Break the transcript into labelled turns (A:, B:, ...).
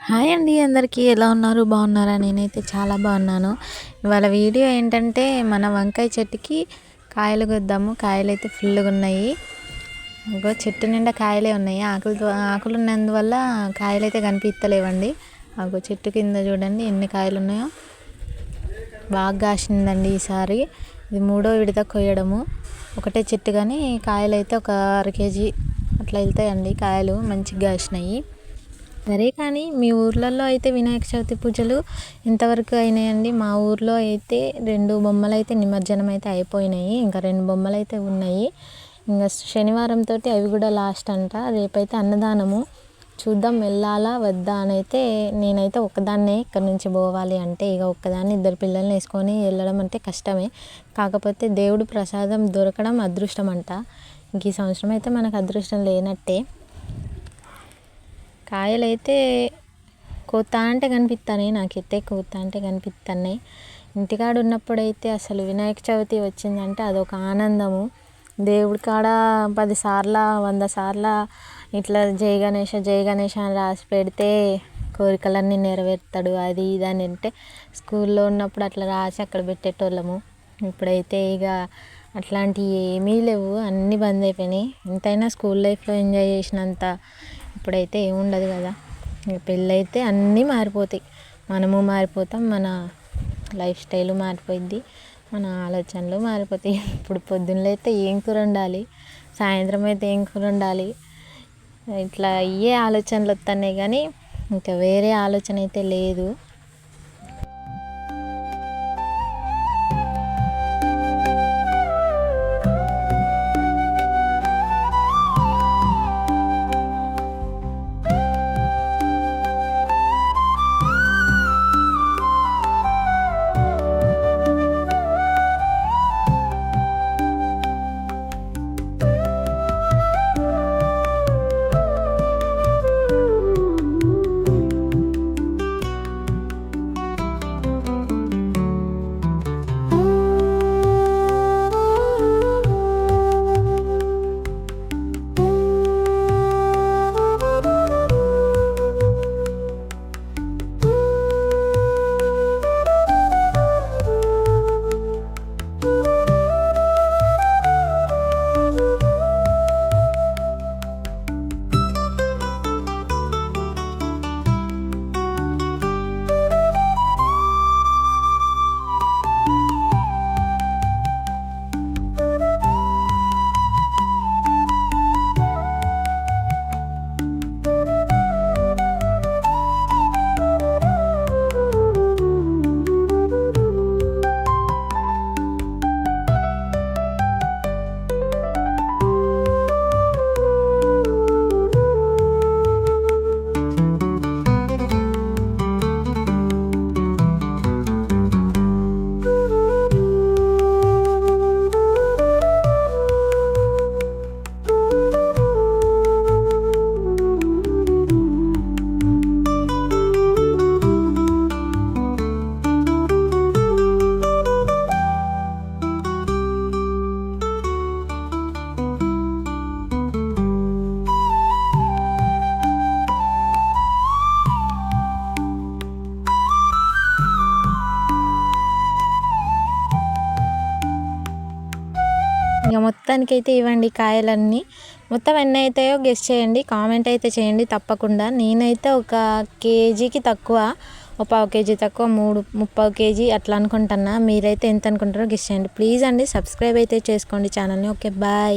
A: Hi అండి, అందరికీ ఎలా ఉన్నారు? బాగున్నారా? నేనైతే చాలా బాగున్నాను. ఇవాళ వీడియో ఏంటంటే మన వంకాయ చెట్టుకి కాయలు కొద్దాము. కాయలు అయితే ఫుల్గా ఉన్నాయి. ఇంకో చెట్టు నిండా కాయలే ఉన్నాయి. ఆకులు ఉన్నందువల్ల కాయలు అయితే కనిపిస్తలేవండి. అగో చెట్టు కింద చూడండి ఎన్ని కాయలు ఉన్నాయో. బాగా కాసిందండి ఈసారి. ఇది 3వ విడత కొయ్యడము. ఒకటే చెట్టు కానీ కాయలు అయితే ఒక అర కేజీ అట్లా వెళ్తాయండి. కాయలు మంచిగా కాసినాయి. సరే, కానీ మీ ఊర్లలో అయితే వినాయక చవితి పూజలు ఎంతవరకు అయినాయండి? మా ఊర్లో అయితే 2 బొమ్మలు అయితే నిమజ్జనం అయితే అయిపోయినాయి. ఇంకా 2 బొమ్మలు అయితే ఉన్నాయి. ఇంకా శనివారంతో అవి కూడా లాస్ట్ అంట. రేపైతే అన్నదానము. చూద్దాం వెళ్ళాలా వద్దా అని అయితే. నేనైతే ఒక్కదాన్నే ఇక్కడ నుంచి పోవాలి అంటే ఇక ఒక్కదాన్ని 2 పిల్లల్ని వేసుకొని వెళ్ళడం అంటే కష్టమే. కాకపోతే దేవుడు ప్రసాదం దొరకడం అదృష్టం అంట. ఇంక ఈ సంవత్సరం అయితే మనకు అదృష్టం లేనట్టే. కాయలు అయితే కోతా అంటే కనిపిస్తున్నాయి. నాకైతే కోతా అంటే కనిపిస్తున్నాయి. ఇంటికాడ ఉన్నప్పుడైతే అసలు వినాయక చవితి వచ్చిందంటే అదొక ఆనందము. దేవుడి కాడ 10 సార్లు 100 సార్లు ఇట్లా జై గణేష జై గణేష అని రాసి పెడితే కోరికలన్నీ నెరవేరుతాడు అది ఇది అని అంటే స్కూల్లో ఉన్నప్పుడు అట్లా రాసి అక్కడ పెట్టేటోళ్ళము. ఇప్పుడైతే ఇక అట్లాంటివి ఏమీ లేవు, అన్నీ బంద్ అయిపోయినాయి. ఎంతైనా స్కూల్ లైఫ్లో ఎంజాయ్ చేసినంత ఇప్పుడైతే ఏముండదు కదా. పెళ్ళైతే అన్నీ మారిపోతాయి, మనము మారిపోతాం, మన లైఫ్ స్టైల్ మారిపోయింది, మన ఆలోచనలు మారిపోతాయి. ఇప్పుడు పొద్దున్నలో అయితే ఏం కూర వండాలి, సాయంత్రం అయితే ఏం కూర వండాలి, ఇట్లా ఇవే ఆలోచనలు వస్తున్నాయి కానీ ఇంకా వేరే ఆలోచన అయితే లేదు. ఇక మొత్తానికైతే ఇవ్వండి కాయలన్నీ. మొత్తం ఎన్ని అవుతాయో గెస్ చేయండి, కామెంట్ అయితే చేయండి తప్పకుండా. నేనైతే ఒక కేజీకి తక్కువ, ఒక 1/2 కేజీ తక్కువ, 3 కేజీ అట్లా అనుకుంటున్నా. మీరైతే ఎంత అనుకుంటారో గెస్ చేయండి ప్లీజ్ అండి. సబ్స్క్రైబ్ అయితే చేసుకోండి ఛానల్ని. Okay, bye.